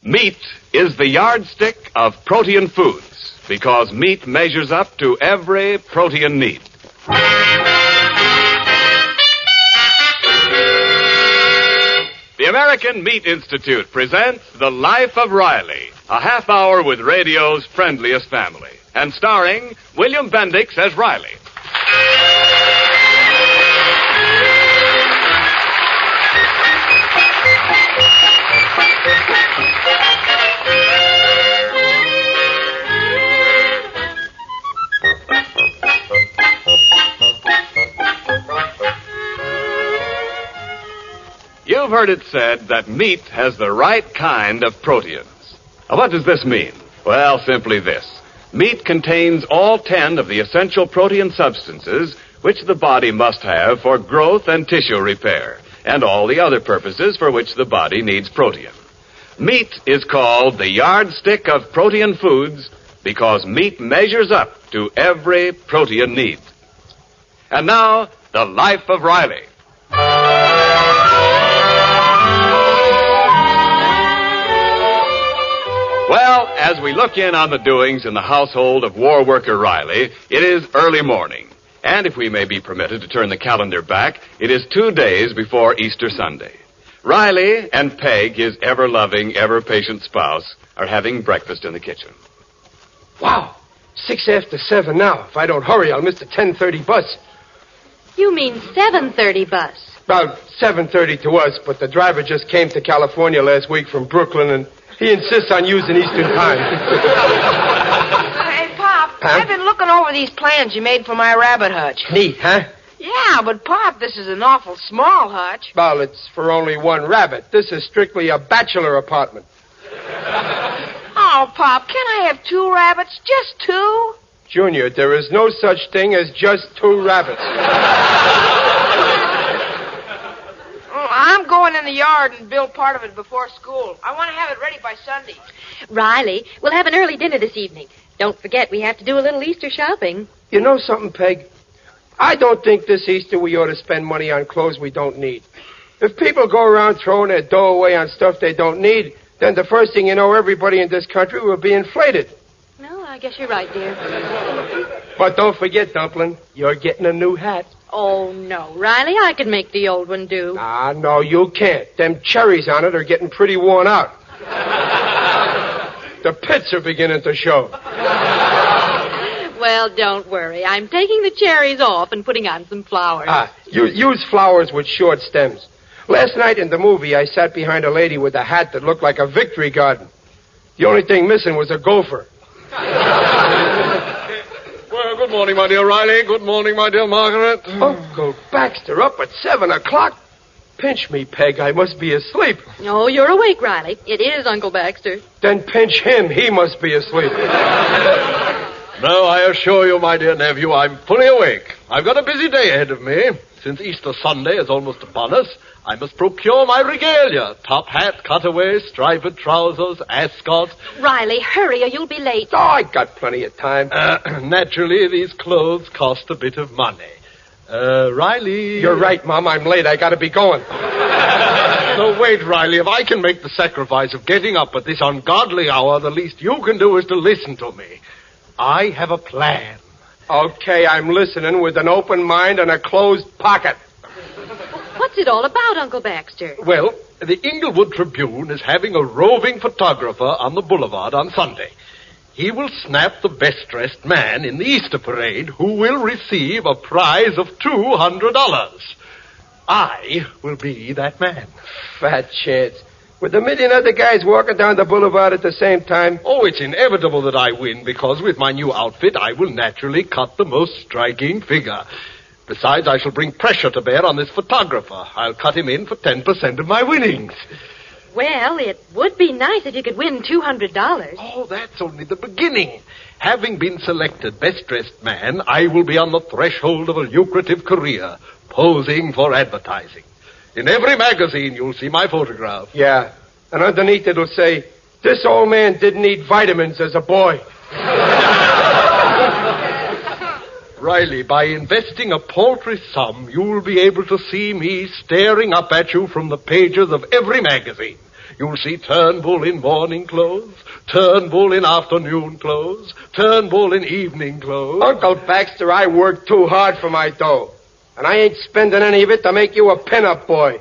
Meat is the yardstick of protein foods because meat measures up to every protein need. The American Meat Institute presents The Life of Riley, a half hour with radio's friendliest family, and starring William Bendix as Riley. You've heard it said that meat has the right kind of proteins. Now, what does this mean? Well, simply this. Meat contains all 10 of the essential protein substances which the body must have for growth and tissue repair, and all the other purposes for which the body needs protein. Meat is called the yardstick of protein foods because meat measures up to every protein need. And now, The Life of Riley. Well, as we look in on the doings in the household of war worker Riley, it is early morning. And if we may be permitted to turn the calendar back, it is 2 days before Easter Sunday. Riley and Peg, his ever-loving, ever-patient spouse, are having breakfast in the kitchen. Wow, 6 after 7 now. If I don't hurry, I'll miss the 10:30 bus. You mean 7:30 bus? About 7:30 to us, but the driver just came to California last week from Brooklyn, and he insists on using Eastern time. Hey, Pop, I've been looking over these plans you made for my rabbit hutch. Neat, huh? Yeah, but Pop, this is an awful small hutch. Well, it's for only one rabbit. This is strictly a bachelor apartment. Oh, Pop, can I have 2 rabbits? Just 2? Junior, there is no such thing as just 2 rabbits. I'm going in the yard and build part of it before school. I want to have it ready by Sunday. Riley, we'll have an early dinner this evening. Don't forget, we have to do a little Easter shopping. You know something, Peg? I don't think this Easter we ought to spend money on clothes we don't need. If people go around throwing their dough away on stuff they don't need, then the first thing you know, everybody in this country will be inflated. No, I guess you're right, dear. But don't forget, Dumpling, you're getting a new hat. Oh, no, Riley, I could make the old one do. Ah, no, you can't. Them cherries on it are getting pretty worn out. The pits are beginning to show. Well, don't worry. I'm taking the cherries off and putting on some flowers. Use flowers with short stems. Last night in the movie, I sat behind a lady with a hat that looked like a victory garden. The only thing missing was a gopher. Well, good morning, my dear Riley. Good morning, my dear Margaret. Uncle Baxter up at 7 o'clock? Pinch me, Peg. I must be asleep. Oh, you're awake, Riley. It is Uncle Baxter. Then pinch him. He must be asleep. No, I assure you, my dear nephew, I'm fully awake. I've got a busy day ahead of me. Since Easter Sunday is almost upon us, I must procure my regalia. Top hat, cutaway, striped trousers, ascot. Riley, hurry or you'll be late. Oh, I got plenty of time. Naturally, these clothes cost a bit of money. Riley... You're right, Mom. I'm late. I gotta be going. So wait, Riley. If I can make the sacrifice of getting up at this ungodly hour, the least you can do is to listen to me. I have a plan. Okay, I'm listening with an open mind and a closed pocket. What's it all about, Uncle Baxter? Well, the Inglewood Tribune is having a roving photographer on the boulevard on Sunday. He will snap the best-dressed man in the Easter parade who will receive a prize of $200. I will be that man. Fat chance. With a million other guys walking down the boulevard at the same time. Oh, it's inevitable that I win, because with my new outfit, I will naturally cut the most striking figure. Besides, I shall bring pressure to bear on this photographer. I'll cut him in for 10% of my winnings. Well, it would be nice if you could win $200. Oh, that's only the beginning. Having been selected best-dressed man, I will be on the threshold of a lucrative career, posing for advertising. In every magazine, you'll see my photograph. Yeah, and underneath it'll say, this old man didn't eat vitamins as a boy. Riley, by investing a paltry sum, you'll be able to see me staring up at you from the pages of every magazine. You'll see Turnbull in morning clothes, Turnbull in afternoon clothes, Turnbull in evening clothes. Uncle Baxter, I work too hard for my dough. And I ain't spending any of it to make you a pin-up boy.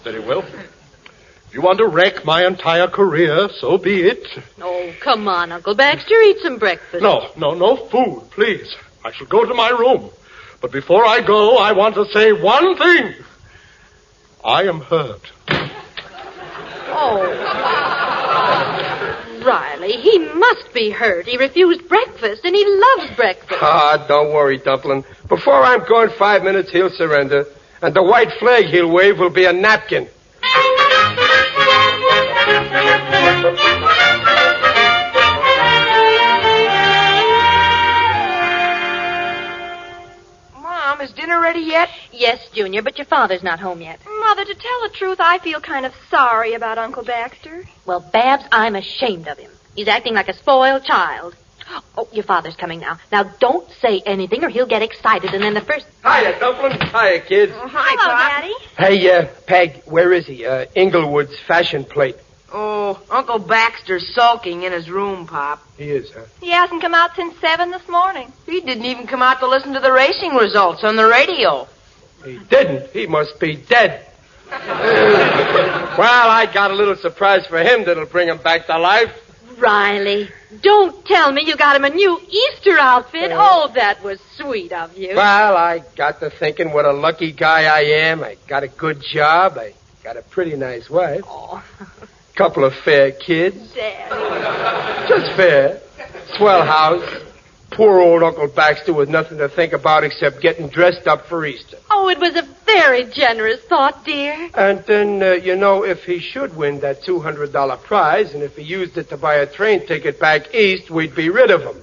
Very well. If you want to wreck my entire career, so be it. Oh, come on, Uncle Baxter. Eat some breakfast. No food, please. I shall go to my room. But before I go, I want to say one thing. I am hurt. Oh. Riley, he must be hurt. He refused breakfast, and he loves breakfast. Don't worry, Dumpling. Before I'm gone 5 minutes, he'll surrender. And the white flag he'll wave will be a napkin. Mom, is dinner ready yet? Yes, Junior, but your father's not home yet. Mother, to tell the truth, I feel kind of sorry about Uncle Baxter. Well, Babs, I'm ashamed of him. He's acting like a spoiled child. Oh, your father's coming now. Now, don't say anything or he'll get excited, and then the first... Hiya, Dumpling. Hiya, kids. Oh, hi, Hello, Pop. Daddy. Hey, Peg, where is he? Inglewood's fashion plate. Oh, Uncle Baxter's sulking in his room, Pop. He is, huh? He hasn't come out since 7 this morning. He didn't even come out to listen to the racing results on the radio. He didn't. He must be dead. Well, I got a little surprise for him that'll bring him back to life. Riley, don't tell me you got him a new Easter outfit. Oh, that was sweet of you. Well, I got to thinking what a lucky guy I am. I got a good job. I got a pretty nice wife. Oh. Couple of fair kids. Daddy. Just fair. Swell house. Poor old Uncle Baxter with nothing to think about except getting dressed up for Easter. Oh, it was a very generous thought, dear. And then, if he should win that $200 prize, and if he used it to buy a train ticket back east, we'd be rid of him.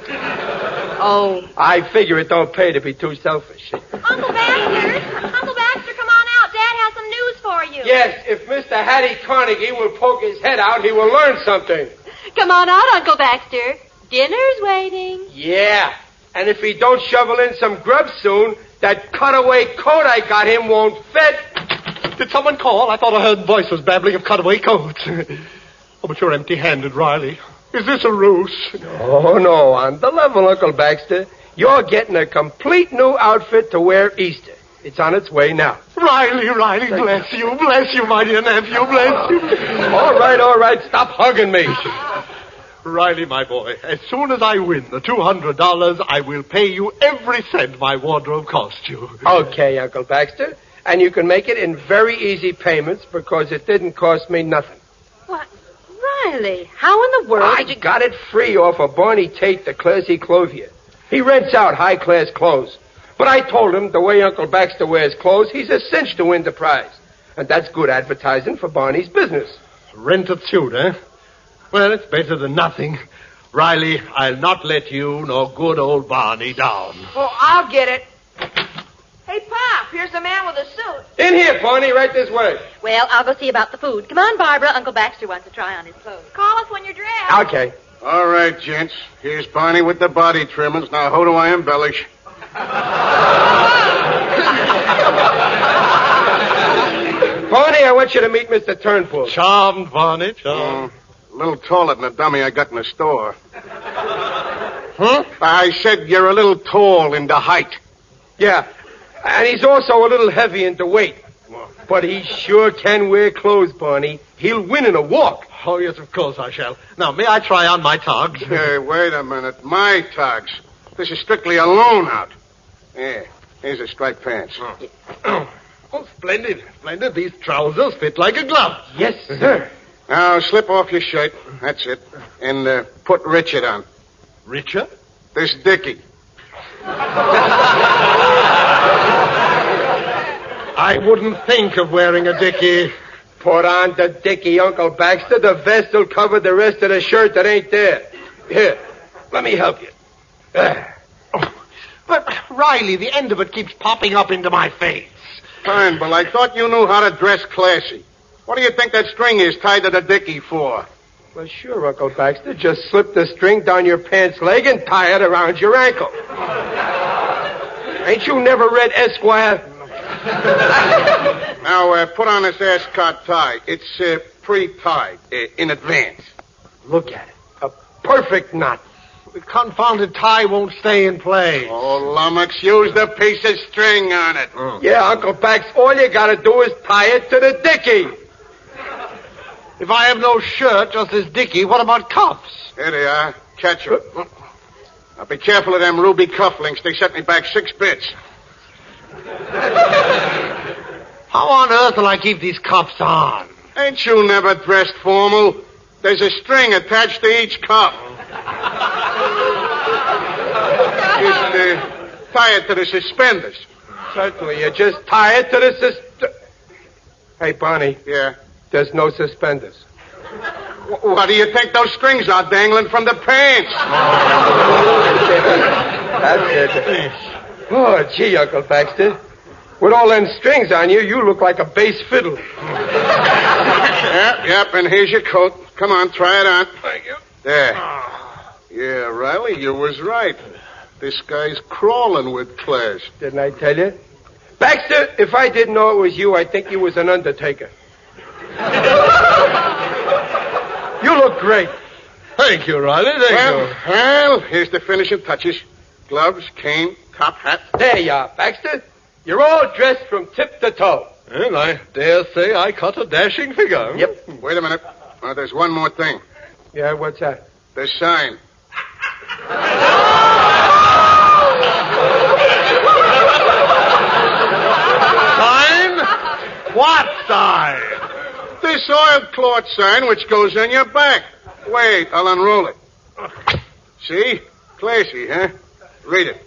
Oh. I figure it don't pay to be too selfish. Uncle Baxter, come on out. Dad has some news for you. Yes, if Mr. Hattie Carnegie will poke his head out, he will learn something. Come on out, Uncle Baxter. Dinner's waiting. Yeah, and if he don't shovel in some grub soon, that cutaway coat I got him won't fit. Did someone call? I thought I heard voices babbling of cutaway coats. Oh, but you're empty-handed, Riley. Is this a ruse? Oh, no, on the level, Uncle Baxter. You're getting a complete new outfit to wear Easter. It's on its way now. Riley, bless you, my dear nephew, bless you. All right, stop hugging me. Riley, my boy, as soon as I win the $200, I will pay you every cent my wardrobe cost you. Okay, Uncle Baxter. And you can make it in very easy payments because it didn't cost me nothing. What? Riley, how in the world I got it free off of Barney Tate, the classy clothier. He rents out high-class clothes. But I told him the way Uncle Baxter wears clothes, he's a cinch to win the prize. And that's good advertising for Barney's business. Rented suit, eh? Well, it's better than nothing. Riley, I'll not let you nor good old Barney down. Well, I'll get it. Hey, Pop, here's the man with the suit. In here, Barney, right this way. Well, I'll go see about the food. Come on, Barbara. Uncle Baxter wants to try on his clothes. Call us when you're dressed. Okay. All right, gents. Here's Barney with the body trimmings. Now, who do I embellish? Barney, I want you to meet Mr. Turnbull. Charmed, Barney, charmed. A little taller than the dummy I got in the store. Huh? I said you're a little tall in the height. Yeah, and he's also a little heavy in the weight. But he sure can wear clothes, Barney. He'll win in a walk. Oh, yes, of course I shall. Now, may I try on my togs? Hey, wait a minute. My togs. This is strictly a loan out. Yeah, here's a striped pants. Oh, splendid. These trousers fit like a glove. Yes, sir. Now, slip off your shirt. That's it. And put Richard on. Richard? This Dickie. I wouldn't think of wearing a dickie. Put on the dickie, Uncle Baxter. The vest will cover the rest of the shirt that ain't there. Here, let me help you. But, Riley, the end of it keeps popping up into my face. Fine, but I thought you knew how to dress classy. What do you think that string is tied to the dickie for? Well, sure, Uncle Baxter. Just slip the string down your pants leg and tie it around your ankle. Ain't you never read Esquire? Now, put on this ascot tie. It's pre-tied in advance. Look at it. A perfect knot. The confounded tie won't stay in place. Oh, lummox, use the piece of string on it. Yeah, Uncle Bax, all you gotta do is tie it to the dicky. If I have no shirt, just this dicky, what about cuffs? Here they are. Catch 'em. Now, be careful of them ruby cufflinks. They set me back 6 bits. How on earth will I keep these cuffs on? Ain't you never dressed formal? There's a string attached to each cuff. Just tie it to the suspenders. Certainly, you just tie it to the Hey, Barney. Yeah? There's no suspenders. What do you think those strings are dangling from the pants? That's it. Oh, gee, Uncle Baxter. With all them strings on you, you look like a bass fiddle. Yep, and here's your coat. Come on, try it on. Thank you. There. Yeah, Riley, you was right. This guy's crawling with class. Didn't I tell you? Baxter, if I didn't know it was you, I'd think you was an undertaker. You look great. Thank you, Riley. Thank you. Well, here's the finishing touches. Gloves, cane, top hat. There you are, Baxter. You're all dressed from tip to toe. And I dare say I cut a dashing figure. Yep. Wait a minute. There's one more thing. Yeah, what's that? The sign. Sign? What sign? This oilcloth sign which goes on your back. Wait, I'll unroll it. See? Classy, huh? Read it.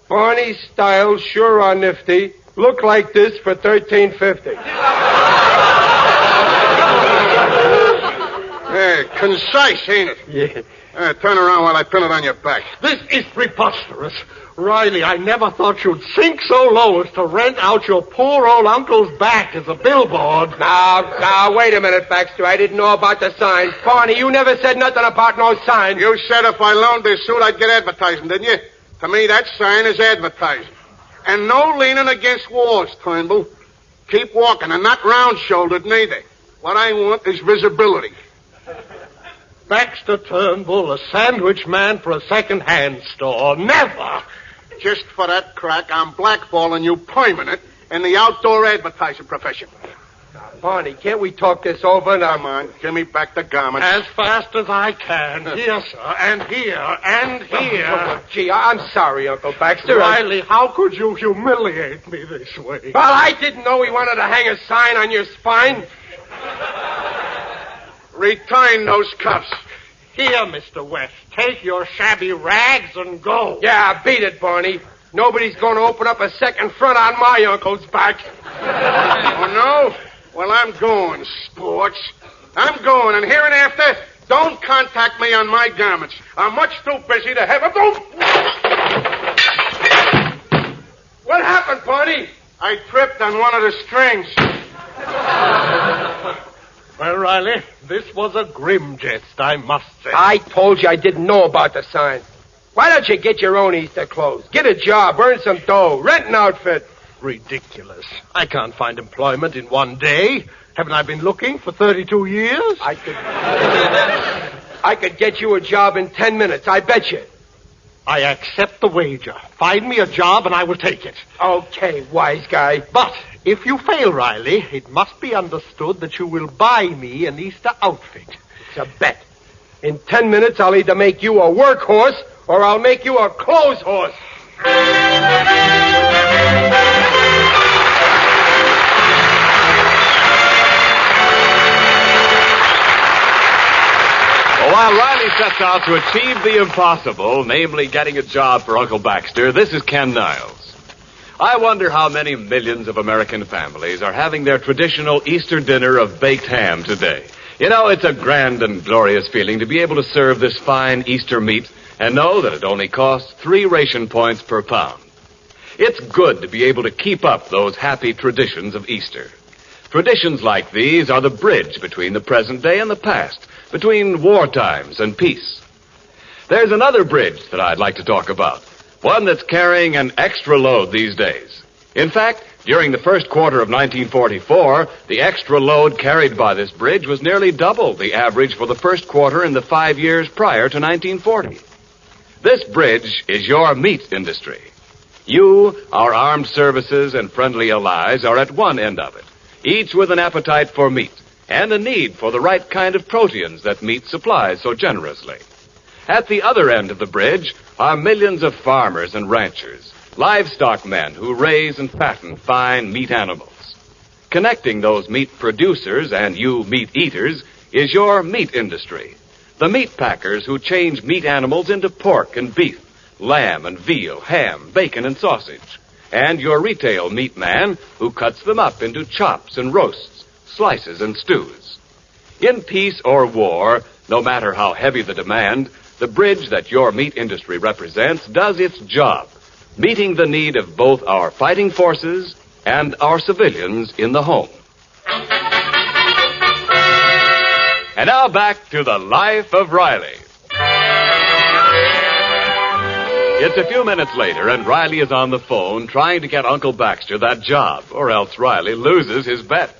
Barney's styles sure are nifty. Look like this for $13.50. Hey, concise, ain't it? Yeah. Turn around while I pin it on your back. This is preposterous. Riley, I never thought you'd sink so low as to rent out your poor old uncle's back as a billboard. Now, wait a minute, Baxter. I didn't know about the sign. Barney, you never said nothing about no sign. You said if I loaned this suit, I'd get advertising, didn't you? To me, that sign is advertising. And no leaning against walls, Turnbull. Keep walking, and not round-shouldered neither. What I want is visibility. Baxter Turnbull, a sandwich man for a second-hand store. Never! Just for that crack, I'm blackballing you permanent in the outdoor advertising profession. Barney, can't we talk this over now? Come on, give me back the garments. As fast as I can. Here, sir, and here, and here. Oh, gee, I'm sorry, Uncle Baxter. Riley, how could you humiliate me this way? Well, I didn't know he wanted to hang a sign on your spine. Return those cuffs. Here, Mr. West, take your shabby rags and go. Yeah, beat it, Barney. Nobody's going to open up a second front on my uncle's back. Oh, no? Well, I'm going, sports. I'm going, and hereinafter, don't contact me on my garments. I'm much too busy to have a... What happened, Barney? I tripped on one of the strings. Well, Riley, this was a grim jest, I must say. I told you I didn't know about the sign. Why don't you get your own Easter clothes? Get a job, earn some dough, rent an outfit. Ridiculous. I can't find employment in one day. Haven't I been looking for 32 years? I could get you a job in 10 minutes, I bet you. I accept the wager. Find me a job and I will take it. Okay, wise guy. But if you fail, Riley, it must be understood that you will buy me an Easter outfit. It's a bet. In 10 minutes, I'll either make you a workhorse or I'll make you a clothes horse. While Riley sets out to achieve the impossible, namely getting a job for Uncle Baxter, this is Ken Niles. I wonder how many millions of American families are having their traditional Easter dinner of baked ham today. You know, it's a grand and glorious feeling to be able to serve this fine Easter meat and know that it only costs 3 ration points per pound. It's good to be able to keep up those happy traditions of Easter. Traditions like these are the bridge between the present day and the past, between war times and peace. There's another bridge that I'd like to talk about, one that's carrying an extra load these days. In fact, during the first quarter of 1944, the extra load carried by this bridge was nearly double the average for the first quarter in the 5 years prior to 1940. This bridge is your meat industry. You, our armed services and friendly allies, are at one end of it, each with an appetite for meat and a need for the right kind of proteins that meat supplies so generously. At the other end of the bridge are millions of farmers and ranchers, livestock men who raise and fatten fine meat animals. Connecting those meat producers and you meat eaters is your meat industry. The meat packers who change meat animals into pork and beef, lamb and veal, ham, bacon and sausage. And your retail meat man who cuts them up into chops and roasts, slices and stews. In peace or war, no matter how heavy the demand, the bridge that your meat industry represents does its job, meeting the need of both our fighting forces and our civilians in the home. And now back to the life of Riley. It's a few minutes later, and Riley is on the phone trying to get Uncle Baxter that job, or else Riley loses his bet.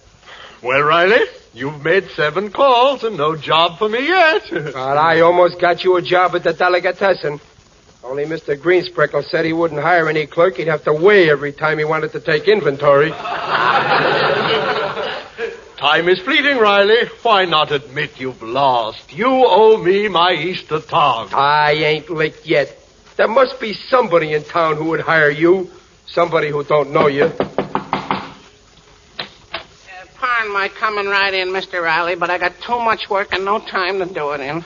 Well, Riley, you've made 7 calls and no job for me yet. But I almost got you a job at the delicatessen. Only Mr. Greenspreckle said he wouldn't hire any clerk. He'd have to weigh every time he wanted to take inventory. Time is fleeting, Riley. Why not admit you've lost? You owe me my Easter tog. I ain't licked yet. There must be somebody in town who would hire you. Somebody who don't know you. Pardon my coming right in, Mr. Riley, but I got too much work and no time to do it in.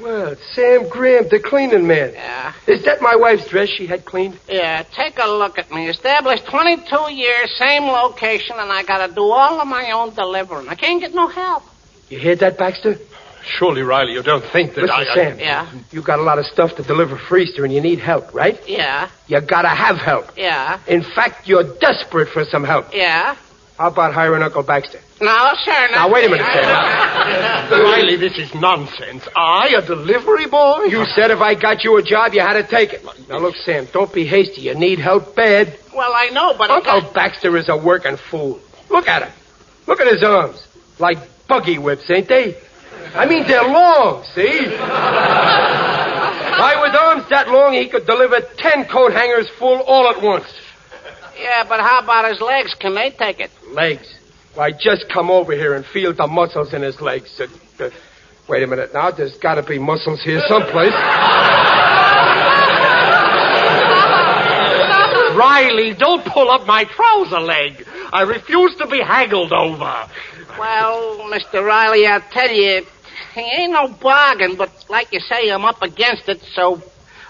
Well, Sam Graham, the cleaning man. Yeah. Is that my wife's dress she had cleaned? Yeah, take a look at me. Established 22 years, same location, and I got to do all of my own delivering. I can't get no help. You hear that, Baxter? Surely, Riley, you don't think that Listen, Sam. Yeah? You got a lot of stuff to deliver for Easter, and you need help, right? Yeah. You gotta have help. Yeah. In fact, you're desperate for some help. Yeah. How about hiring Uncle Baxter? No, sir. Now, wait a minute, Sam. Riley, this is nonsense. I, a delivery boy? You said if I got you a job, you had to take it. Now, look, Sam, don't be hasty. You need help bad. Well, I know, but... Uncle Baxter is a working fool. Look at him. Look at his arms. Like buggy whips, ain't they? I mean, they're long, see? Why, with arms that long, he could deliver 10 coat hangers full all at once. Yeah, but how about his legs? Can they take it? Legs? Why, just come over here and feel the muscles in his legs. Wait a minute now. There's got to be muscles here someplace. Riley, don't pull up my trouser leg. I refuse to be haggled over. Well, Mr. Riley, I'll tell you, he ain't no bargain, but like you say, I'm up against it, so...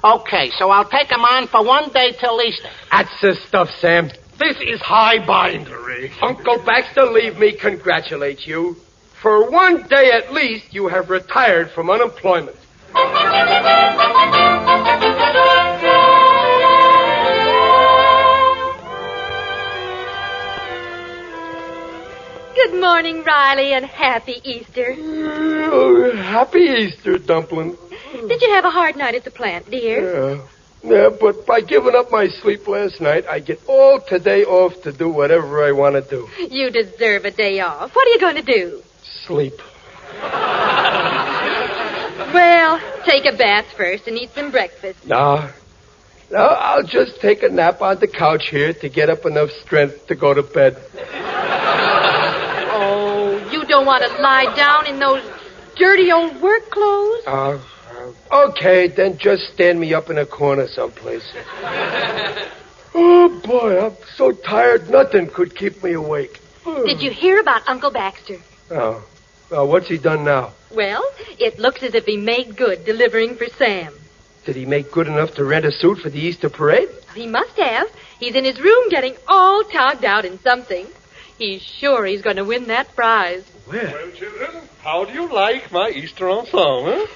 Okay, so I'll take him on for 1 day till Easter. That's the stuff, Sam. This is high bindery. Uncle Baxter, leave me congratulate you. For 1 day at least, you have retired from unemployment. Good morning, Riley, and happy Easter. Oh, happy Easter, Dumpling. Did you have a hard night at the plant, dear? Yeah, but by giving up my sleep last night, I get all today off to do whatever I want to do. You deserve a day off. What are you going to do? Sleep. Well, take a bath first and eat some breakfast. No, I'll just take a nap on the couch here to get up enough strength to go to bed. Oh, you don't want to lie down in those dirty old work clothes? Okay, then just stand me up in a corner someplace. Oh, boy, I'm so tired, nothing could keep me awake. Did you hear about Uncle Baxter? Oh. What's he done now? Well, it looks as if he made good delivering for Sam. Did he make good enough to rent a suit for the Easter parade? He must have. He's in his room getting all togged out in something. He's sure he's going to win that prize. Well, children, how do you like my Easter ensemble?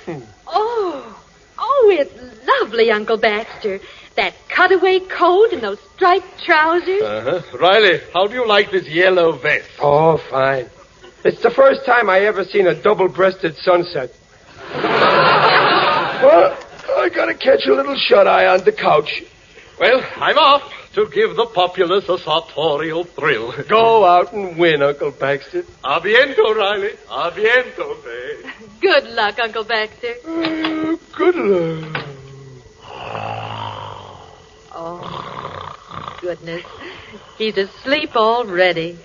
Oh, it's lovely, Uncle Baxter. That cutaway coat and those striped trousers. Riley, how do you like this yellow vest? Oh, fine. It's the first time I ever seen a double-breasted sunset. Well, I gotta catch a little shut-eye on the couch. Well, I'm off. to give the populace a sartorial thrill. Go out and win, Uncle Baxter. Aviento, Riley. Aviento, babe. Good luck, Uncle Baxter. Good luck. Oh, goodness. He's asleep already.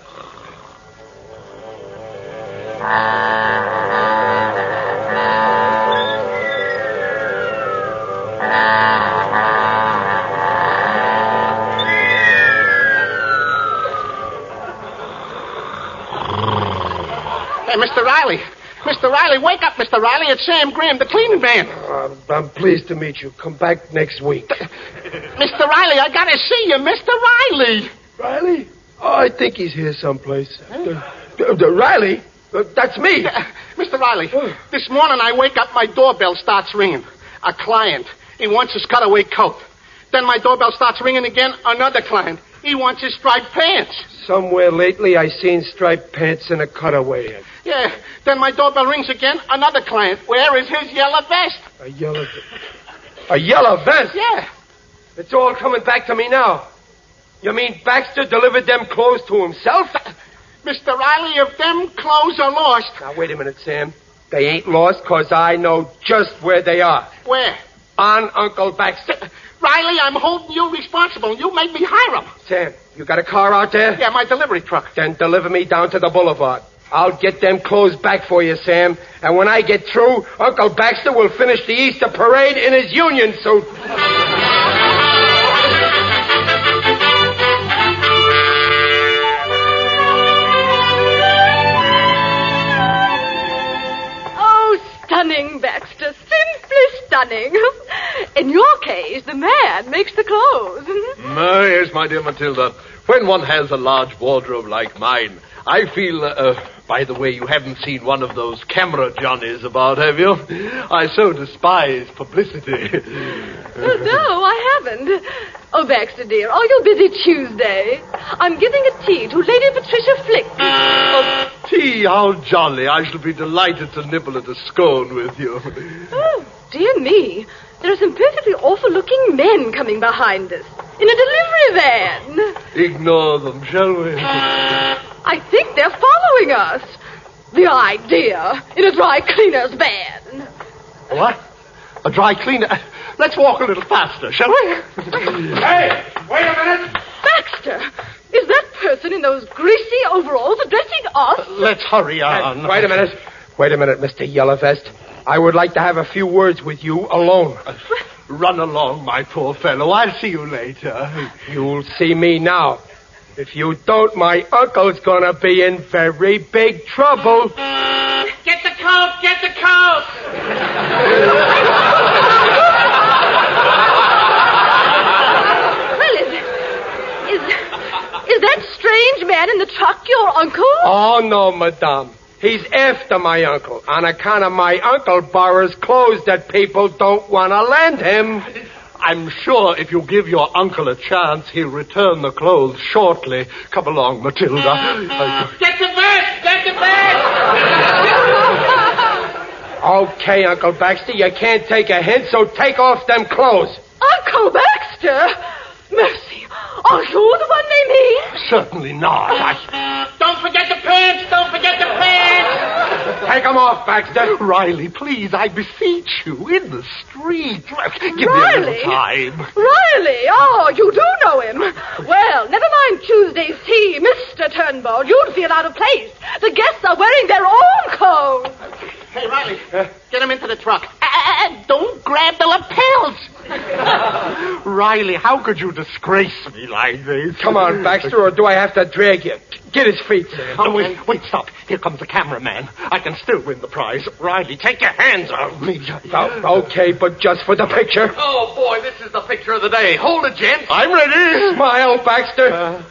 Hey, Mr. Riley. Mr. Riley, wake up, Mr. Riley. It's Sam Graham, the cleaning man. I'm pleased to meet you. Come back next week. Mr. Riley, I gotta see you, Mr. Riley. Riley? Oh, I think he's here someplace. Riley? That's me. Mr. Riley, this morning I wake up, my doorbell starts ringing. A client. He wants his cutaway coat. Then my doorbell starts ringing again. Another client. He wants his striped pants. Somewhere lately I seen striped pants and a cutaway. Yeah. Then my doorbell rings again. Another client. Where is his yellow vest? A yellow vest? Yeah. It's all coming back to me now. You mean Baxter delivered them clothes to himself? Mr. Riley, if them clothes are lost... Now, wait a minute, Sam. They ain't lost because I know just where they are. Where? On Uncle Baxter. Riley, I'm holding you responsible. You made me hire him. Sam, you got a car out there? Yeah, my delivery truck. Then deliver me down to the boulevard. I'll get them clothes back for you, Sam. And when I get through, Uncle Baxter will finish the Easter parade in his union suit. Stunning, Baxter. Simply stunning. In your case, the man makes the clothes. Yes, my dear Matilda. When one has a large wardrobe like mine, I feel... by the way, you haven't seen one of those camera Johnnies about, have you? I so despise publicity. No, I haven't. Oh, Baxter, dear, are you busy Tuesday? I'm giving a tea to Lady Patricia Flick. Tea, how jolly. I shall be delighted to nibble at a scone with you. Oh, dear me. There are some perfectly awful-looking men coming behind us. In a delivery van. Ignore them, shall we? I think they're following us. The idea. In a dry cleaner's van. What? A dry cleaner? Let's walk a little faster, shall we? Hey, wait a minute. Baxter, is that person in those greasy overalls addressing us? Let's hurry on. Hey, wait a minute. Wait a minute, Mr. Yellowvest. I would like to have a few words with you alone. Run along, my poor fellow. I'll see you later. You'll see me now. If you don't, my uncle's gonna be in very big trouble. Get the coat! Get the coat! Well, is that strange man in the truck your uncle? Oh, no, madame. He's after my uncle on account of my uncle borrows clothes that people don't want to lend him. I'm sure if you give your uncle a chance, he'll return the clothes shortly. Come along, Matilda. Get the vest! Get the vest! Okay, Uncle Baxter, you can't take a hint, so take off them clothes. Uncle Baxter? Mercy. Are you the one they mean? Certainly not. Don't forget the pants! Don't forget the pants! Take them off, Baxter. Riley, please, I beseech you, in the street. Give me a Riley? little time. Riley? Oh, you do know him. Well, never mind Tuesday's tea, Mr. Turnbull. You'd feel out of place. The guests are wearing their own clothes. Hey, Riley, get him into the truck. Don't grab the lapels. Riley, how could you disgrace me like this? Come on, Baxter, or do I have to drag you? Get his feet, Sam. Oh, wait, stop. Here comes the cameraman. I can still win the prize. Riley, take your hands off me. Okay, but just for the picture. Oh, boy, this is the picture of the day. Hold it, gents. I'm ready. Smile, Baxter.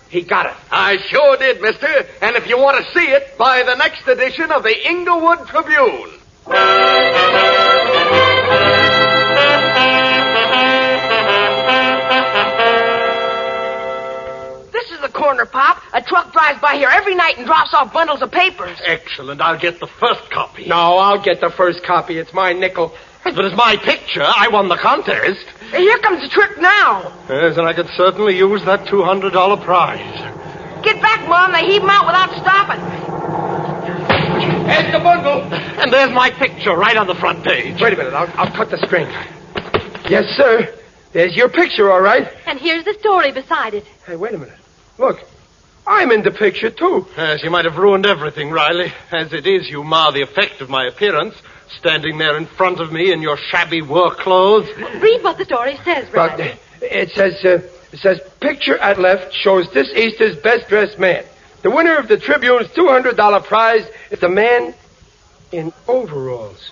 He got it. I sure did, mister. And if you want to see it, buy the next edition of the Inglewood Tribune. This is the corner, Pop. A truck drives by here every night and drops off bundles of papers. Excellent. I'll get the first copy. No, I'll get the first copy. It's my nickel. But it's my picture. I won the contest. Here comes the trick now. Yes, and I could certainly use that $200 prize. Get back, Mom. They heave 'em out without stopping. Here's the bundle. And there's my picture right on the front page. Wait a minute. I'll cut the string. Yes, sir. There's your picture, all right. And here's the story beside it. Hey, wait a minute. Look, I'm in the picture, too. Yes, you might have ruined everything, Riley. As it is, you mar the effect of my appearance, standing there in front of me in your shabby work clothes. Read what the story says, Riley. It says, picture at left shows this Easter's best-dressed man. The winner of the Tribune's $200 prize is a man in overalls.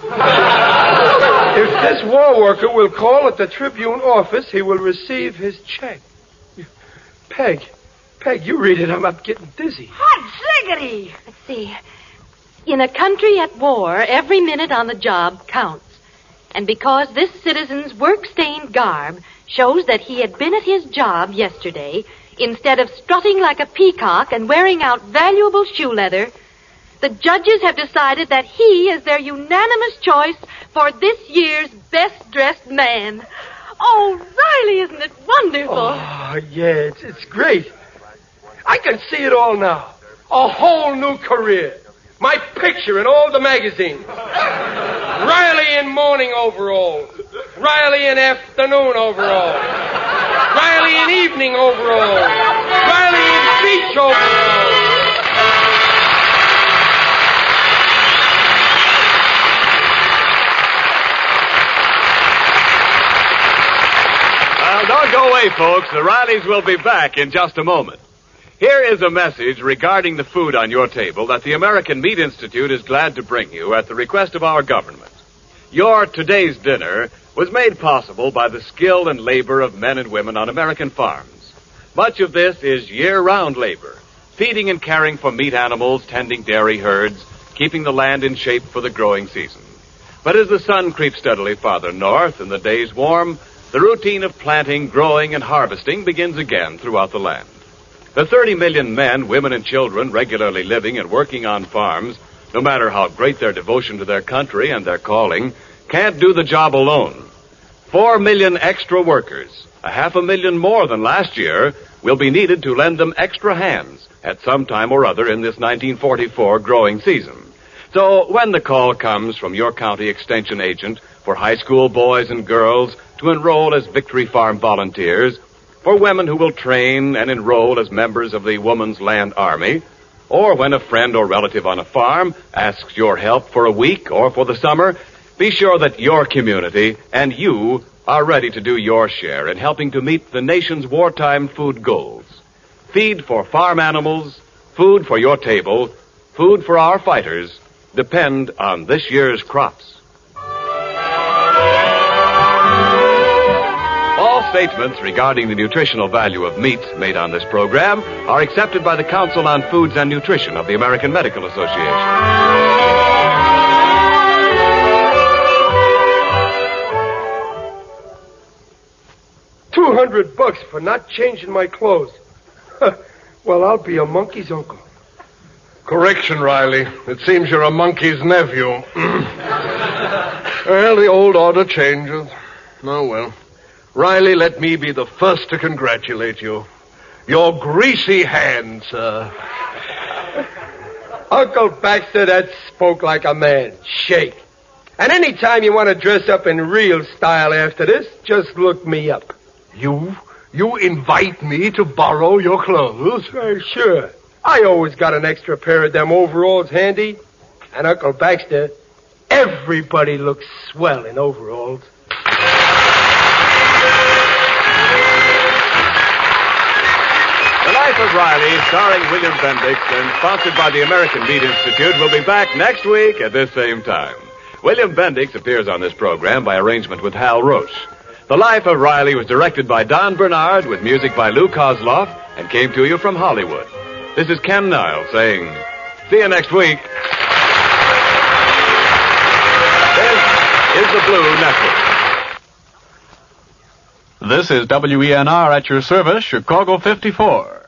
If this war worker will call at the Tribune office, he will receive his check. Peg, you read it. I'm getting dizzy. Hot ziggity! Let's see. In a country at war, every minute on the job counts. And because this citizen's work-stained garb shows that he had been at his job yesterday, instead of strutting like a peacock and wearing out valuable shoe leather, the judges have decided that he is their unanimous choice for this year's best-dressed man. Oh, Riley, isn't it wonderful? Oh, yeah, it's great. I can see it all now. A whole new career. My picture in all the magazines. Riley in morning overalls. Riley in afternoon overalls. Riley in evening overalls. Riley in beach overalls. Well, don't go away, folks. The Rileys will be back in just a moment. Here is a message regarding the food on your table that the American Meat Institute is glad to bring you at the request of our government. Your today's dinner was made possible by the skill and labor of men and women on American farms. Much of this is year-round labor, feeding and caring for meat animals, tending dairy herds, keeping the land in shape for the growing season. But as the sun creeps steadily farther north and the days warm, the routine of planting, growing, and harvesting begins again throughout the land. The 30 million men, women, and children regularly living and working on farms, no matter how great their devotion to their country and their calling, can't do the job alone. 4 million extra workers, 500,000 more than last year, will be needed to lend them extra hands at some time or other in this 1944 growing season. So when the call comes from your county extension agent for high school boys and girls to enroll as Victory Farm volunteers, for women who will train and enroll as members of the Woman's Land Army, or when a friend or relative on a farm asks your help for a week or for the summer, be sure that your community and you are ready to do your share in helping to meet the nation's wartime food goals. Feed for farm animals, food for your table, food for our fighters depend on this year's crops. All statements regarding the nutritional value of meat made on this program are accepted by the Council on Foods and Nutrition of the American Medical Association. $200 for not changing my clothes. Well, I'll be a monkey's uncle. Correction, Riley. It seems you're a monkey's nephew. Well, the old order changes. Oh, well. Riley, let me be the first to congratulate you. Your greasy hand, sir. Uncle Baxter, that spoke like a man. Shake. And any time you want to dress up in real style after this, just look me up. You invite me to borrow your clothes? Sure. I always got an extra pair of them overalls handy. And Uncle Baxter, everybody looks swell in overalls. The Life of Riley, starring William Bendix and sponsored by the American Meat Institute, will be back next week at this same time. William Bendix appears on this program by arrangement with Hal Roach. The Life of Riley was directed by Don Bernard with music by Lou Kozloff and came to you from Hollywood. This is Ken Niles saying, see you next week. This is the Blue Network. This is WENR at your service, Chicago 54.